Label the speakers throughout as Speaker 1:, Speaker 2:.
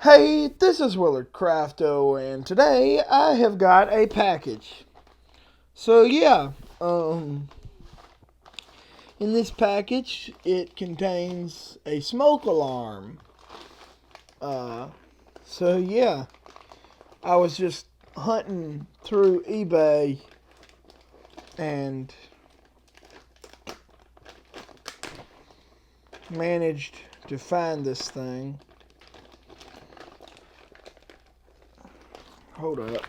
Speaker 1: Hey, this is Willard Crafto, and today I have got a package. So yeah, um, in this package it contains a smoke alarm. Uh, so yeah, I was just hunting through eBay and managed to find this thing. Hold up.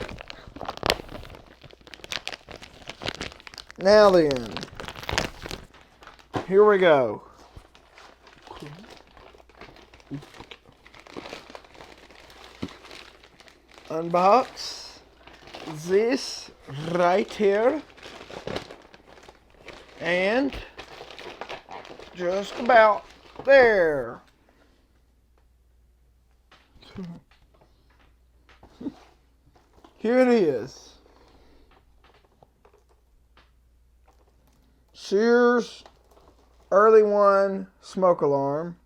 Speaker 1: Now then, here we go. Unbox this right here, and just about there. Here it is. Sears Early One smoke alarm.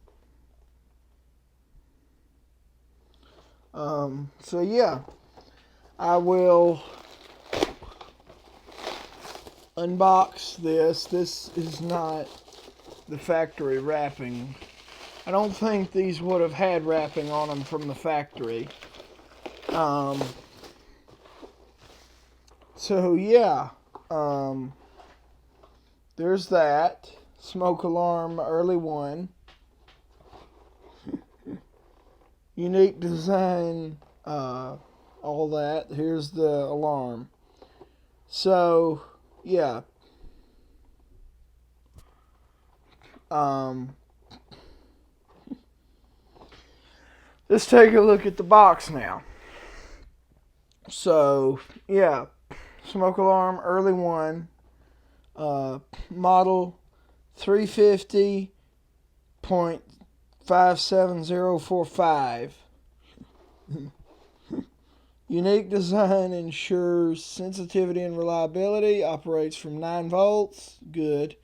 Speaker 1: So yeah, I will unbox this. This is not the factory wrapping. I don't think these would have had wrapping on them from the factory. So yeah, there's that smoke alarm Early One. Unique design, all that. Here's the alarm. So yeah, let's take a look at the box now. So yeah, smoke alarm Early One, model 350.57045. Unique design ensures sensitivity and reliability. Operates from 9 volts. Good.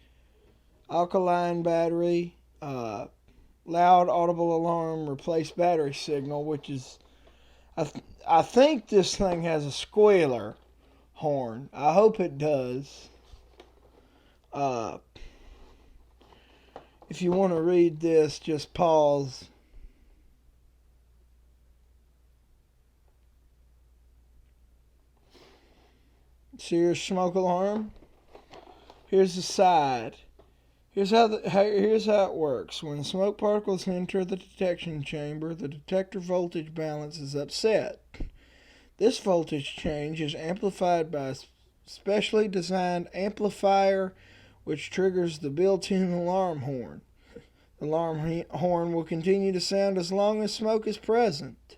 Speaker 1: Alkaline battery. Loud audible alarm. Replace battery signal, which is... I think this thing has a squealer horn. I hope it does. If you want to read this, just pause. Sears smoke alarm. Here's the side. Here's how it works. When smoke particles enter the detection chamber, the detector voltage balance is upset. This voltage change is amplified by a specially designed amplifier, which triggers the built-in alarm horn. The alarm horn will continue to sound as long as smoke is present.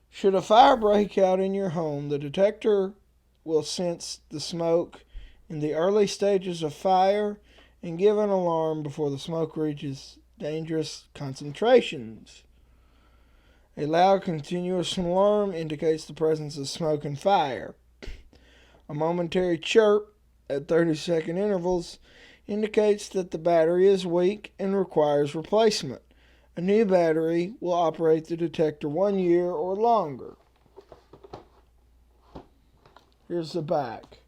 Speaker 1: Should a fire break out in your home, the detector will sense the smoke in the early stages of fire and give an alarm before the smoke reaches dangerous concentrations. A loud continuous alarm indicates the presence of smoke and fire. A momentary chirp at 30-second intervals indicates that the battery is weak and requires replacement. A new battery will operate the detector 1 year or longer. Here's the back.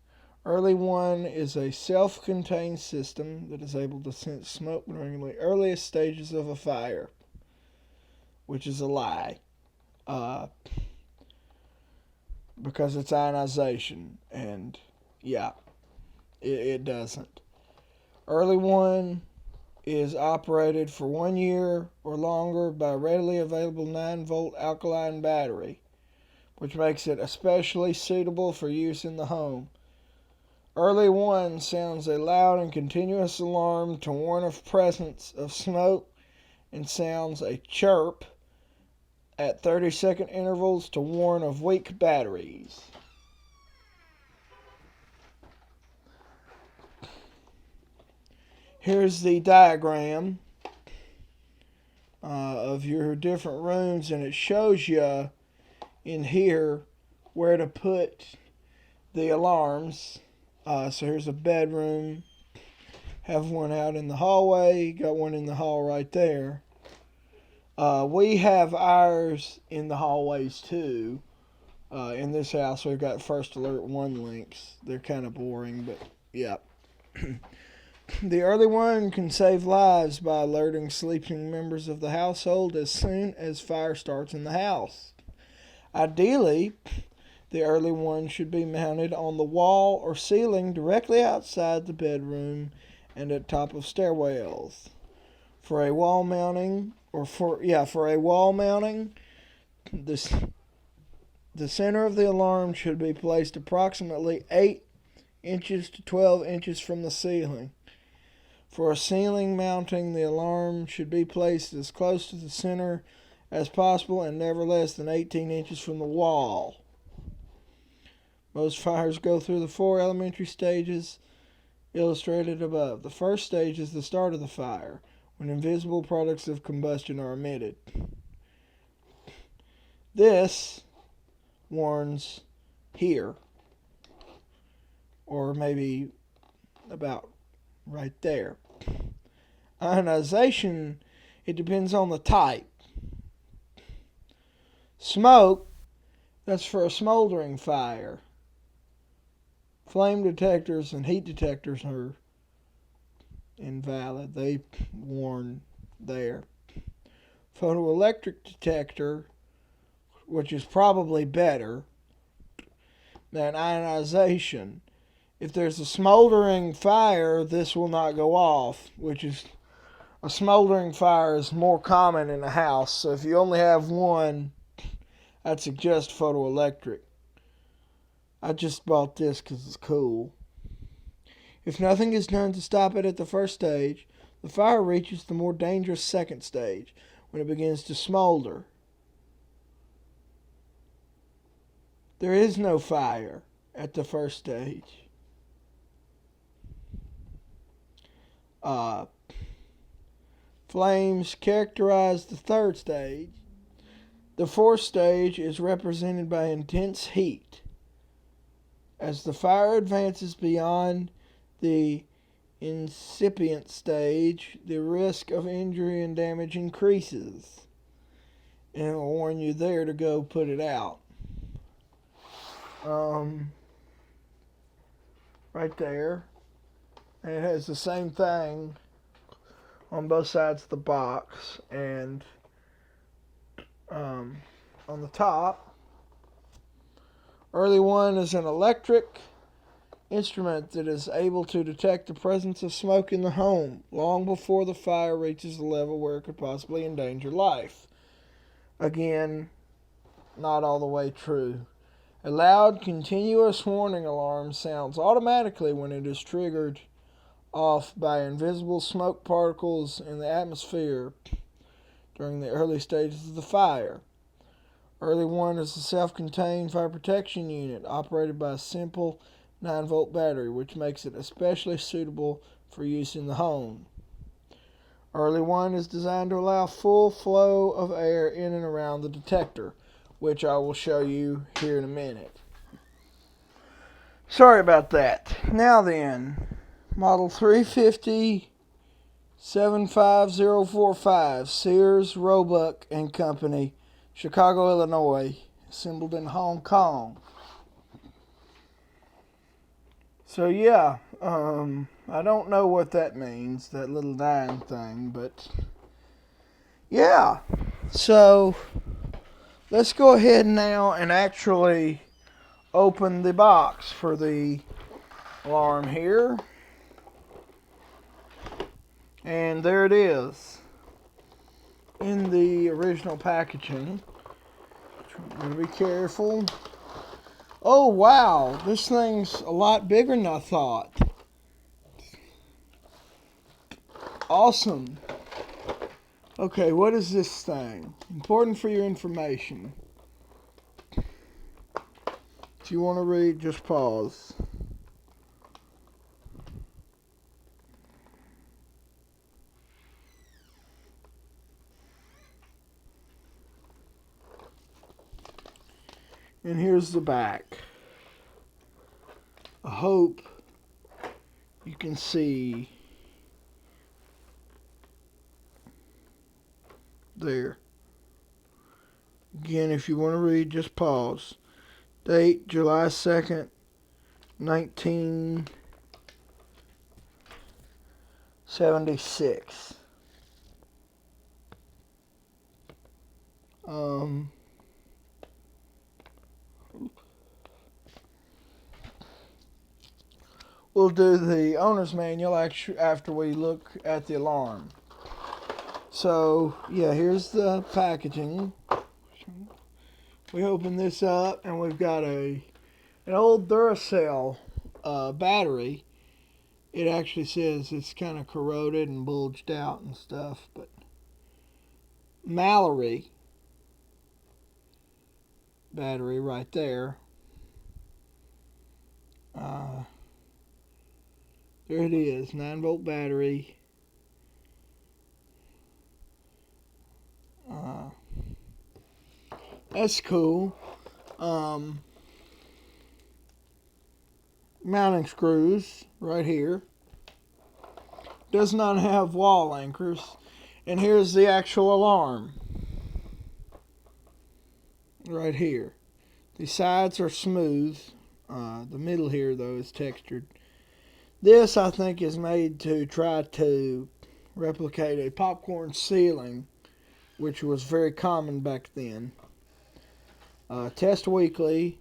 Speaker 1: Early One is a self-contained system that is able to sense smoke during the earliest stages of a fire, which is a lie, because it's ionization, and yeah, it doesn't. Early One is operated for 1 year or longer by a readily available 9-volt alkaline battery, which makes it especially suitable for use in the home. Early One sounds a loud and continuous alarm to warn of presence of smoke, and sounds a chirp at 30-second intervals to warn of weak batteries. Here's the diagram of your different rooms, and it shows you in here where to put the alarms. So here's a bedroom. Have one out in the hallway. Got one in the hall right there. We have ours in the hallways too. In this house, we've got First Alert 1 links. They're kind of boring, but yeah. The early one can save lives by alerting sleeping members of the household as soon as fire starts in the house. Ideally, the early one should be mounted on the wall or ceiling directly outside the bedroom and at top of stairwells. For a wall mounting, this the center of the alarm should be placed approximately 8 inches to 12 inches from the ceiling. For a ceiling mounting, the alarm should be placed as close to the center as possible and never less than 18 inches from the wall. Most fires go through the 4 elementary stages illustrated above. The first stage is the start of the fire, when invisible products of combustion are emitted. This warns here, or maybe about right there. Ionization, it depends on the type. Smoke, that's for a smoldering fire. Flame detectors and heat detectors are invalid. They warn there. Photoelectric detector, which is probably better than ionization. If there's a smoldering fire, this will not go off, which is a smoldering fire is more common in a house. So if you only have one, I'd suggest photoelectric. I just bought this because it's cool. If nothing is done to stop it at the first stage, the fire reaches the more dangerous second stage, when it begins to smolder. There is no fire at the first stage. Flames characterize the third stage. The fourth stage is represented by intense heat. As the fire advances beyond the incipient stage, the risk of injury and damage increases. And it will warn you there to go put it out. Right there. And it has the same thing on both sides of the box. And on the top, early one is an electric instrument that is able to detect the presence of smoke in the home long before the fire reaches a level where it could possibly endanger life. Again, not all the way true. A loud, continuous warning alarm sounds automatically when it is triggered off by invisible smoke particles in the atmosphere during the early stages of the fire. Early one is a self-contained fire protection unit operated by a simple 9-volt battery, which makes it especially suitable for use in the home. Early one is designed to allow full flow of air in and around the detector, which I will show you here in a minute. Sorry about that. Now then, Model 350 75045, Sears, Roebuck and Company, Chicago, Illinois, assembled in Hong Kong. So yeah, I don't know what that means, that little 9 thing, but yeah. So let's go ahead now and actually open the box for the alarm here. And there it is in the original packaging. I'm going to be careful. Oh wow, this thing's a lot bigger than I thought. Awesome. Okay, what is this thing? Important for your information. If you want to read, just pause. And here's the back. I hope you can see there. Again, if you want to read, just pause. Date July 2nd, 1976. Um, we'll do the owner's manual after we look at the alarm. So, yeah, here's the packaging. We open this up and we've got an old Duracell battery. It actually says it's kind of corroded and bulged out and stuff, but Mallory battery right there. Uh, there it is, 9-volt battery. Uh, that's cool. Mounting screws right here. Does not have wall anchors. And here's the actual alarm. Right here. The sides are smooth. The middle here, though, is textured. This, I think, is made to try to replicate a popcorn ceiling, which was very common back then. Test weekly.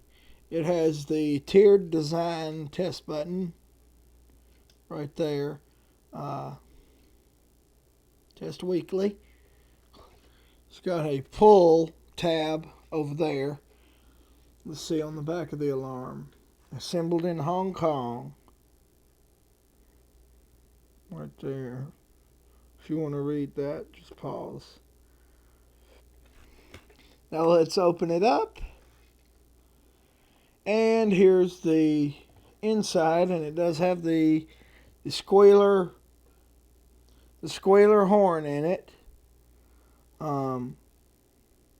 Speaker 1: It has the tiered design test button right there. Test weekly. It's got a pull tab over there. Let's see on the back of the alarm. Assembled in Hong Kong. Right there. If you want to read that, just pause. Now let's open it up. And here's the inside, and it does have the squealer horn in it,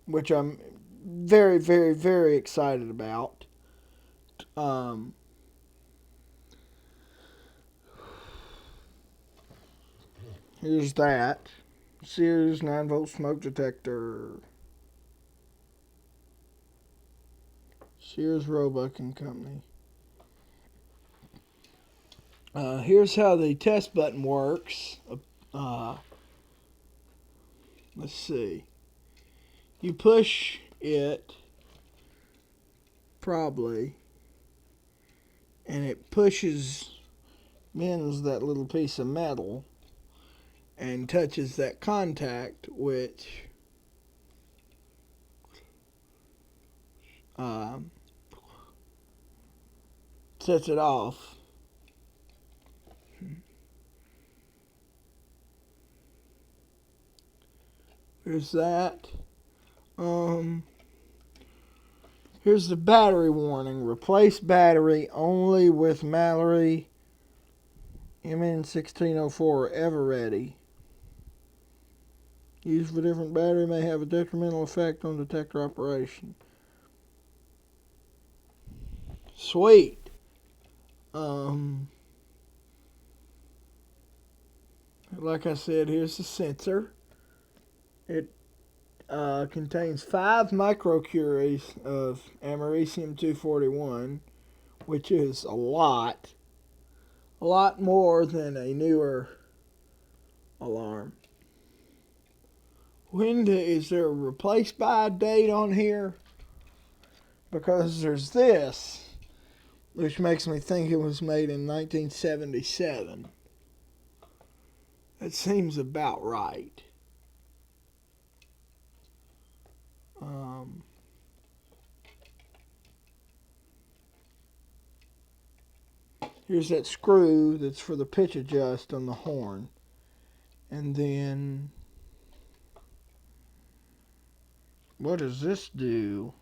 Speaker 1: which I'm very, very, very excited about. Here's that Sears 9-volt smoke detector. Sears Roebuck and Company. Here's how the test button works. Let's see. You push it, probably, and it bends that little piece of metal and touches that contact, which sets it off. Here's that. Here's the battery warning. Replace battery only with Mallory MN1604 Ever Ready. Use of a different battery may have a detrimental effect on detector operation. Sweet. Like I said, here's the sensor. It contains 5 microcuries of americium-241, which is a lot more than a newer alarm. Is there a replace by date on here? Because there's this, which makes me think it was made in 1977. That seems about right. Here's that screw that's for the pitch adjust on the horn. And then, what does this do?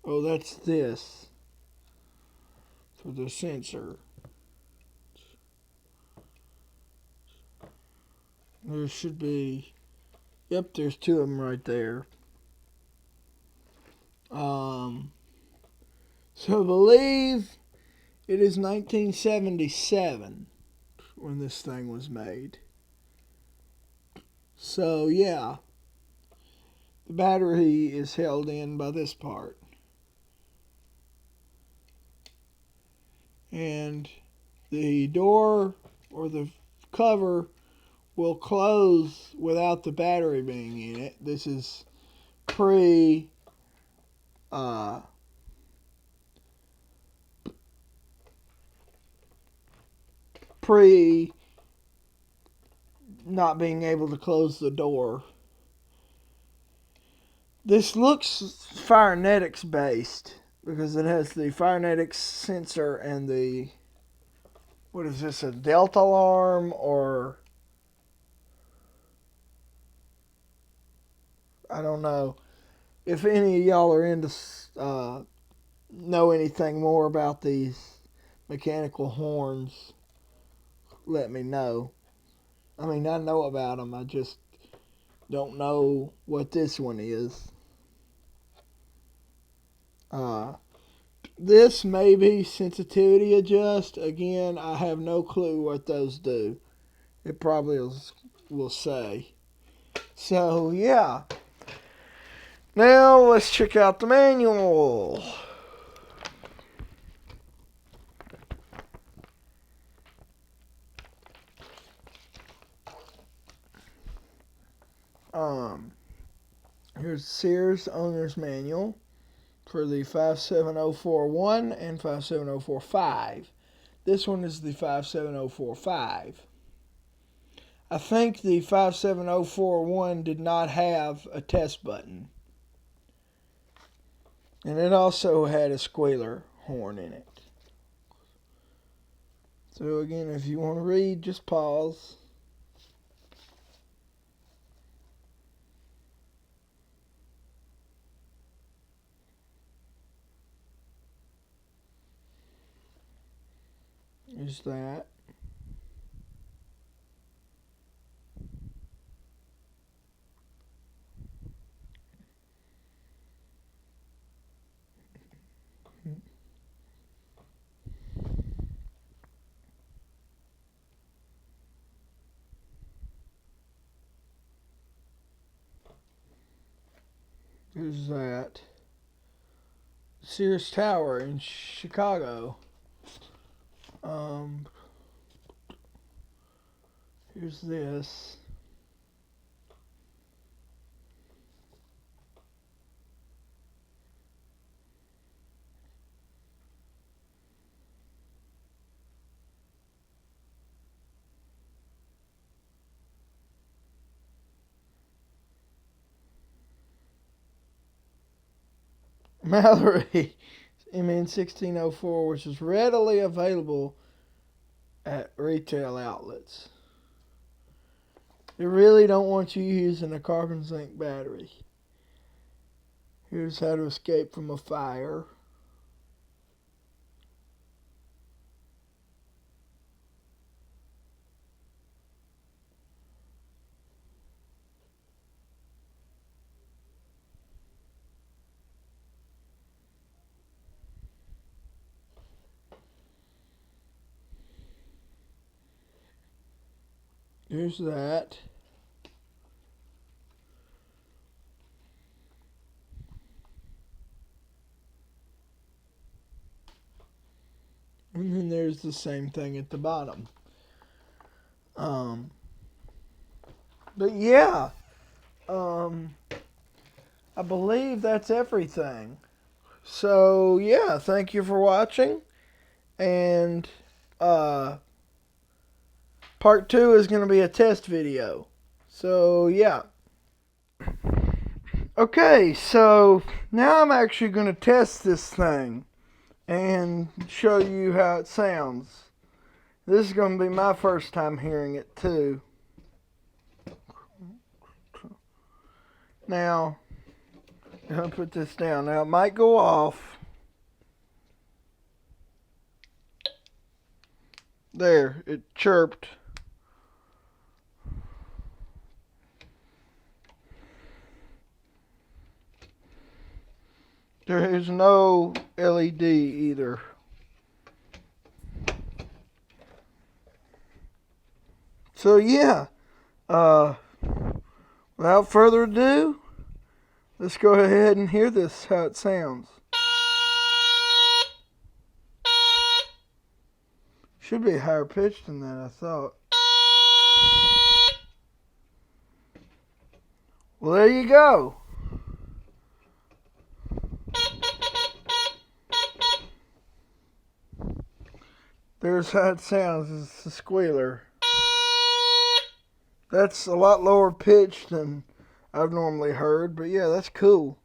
Speaker 1: Oh, that's this for the sensor. There should be, yep, there's 2 of them right there. So I believe it is 1977 when this thing was made. So yeah, the battery is held in by this part. And the door or the cover will close without the battery being in it. This is pre uh, pre not being able to close the door. This looks Firenetics based because it has the Firenetics sensor and the, what is this, a Delta alarm, or I don't know. If any of y'all are into know anything more about these mechanical horns, let me know. I mean, I know about them. I just don't know what this one is. Uh, this may be sensitivity adjust. Again, I have no clue what those do. It probably will say. So, yeah. Now, let's check out the manual. Here's Sears Owner's Manual for the 57041 and 57045. This one is the 57045. I think the 57041 did not have a test button. And it also had a squealer horn in it. So again, if you want to read, just pause. Is that. There's that. Sears Tower in Chicago. Here's this. Mallory MN1604, which is readily available at retail outlets. They really don't want you using a carbon zinc battery. Here's how to escape from a fire. Here's that. And then there's the same thing at the bottom. But yeah, I believe that's everything. So yeah, thank you for watching. And part 2 is going to be a test video. So yeah. Okay, so now I'm actually going to test this thing and show you how it sounds. This is going to be my first time hearing it too. Now, I'm going to put this down. Now, it might go off. There, it chirped. There is no LED either. So yeah, Without further ado, let's go ahead and hear this, how it sounds. Should be higher pitched than that, I thought. Well, there you go. There's how it sounds. It's a squealer. That's a lot lower pitched than I've normally heard, but yeah, that's cool.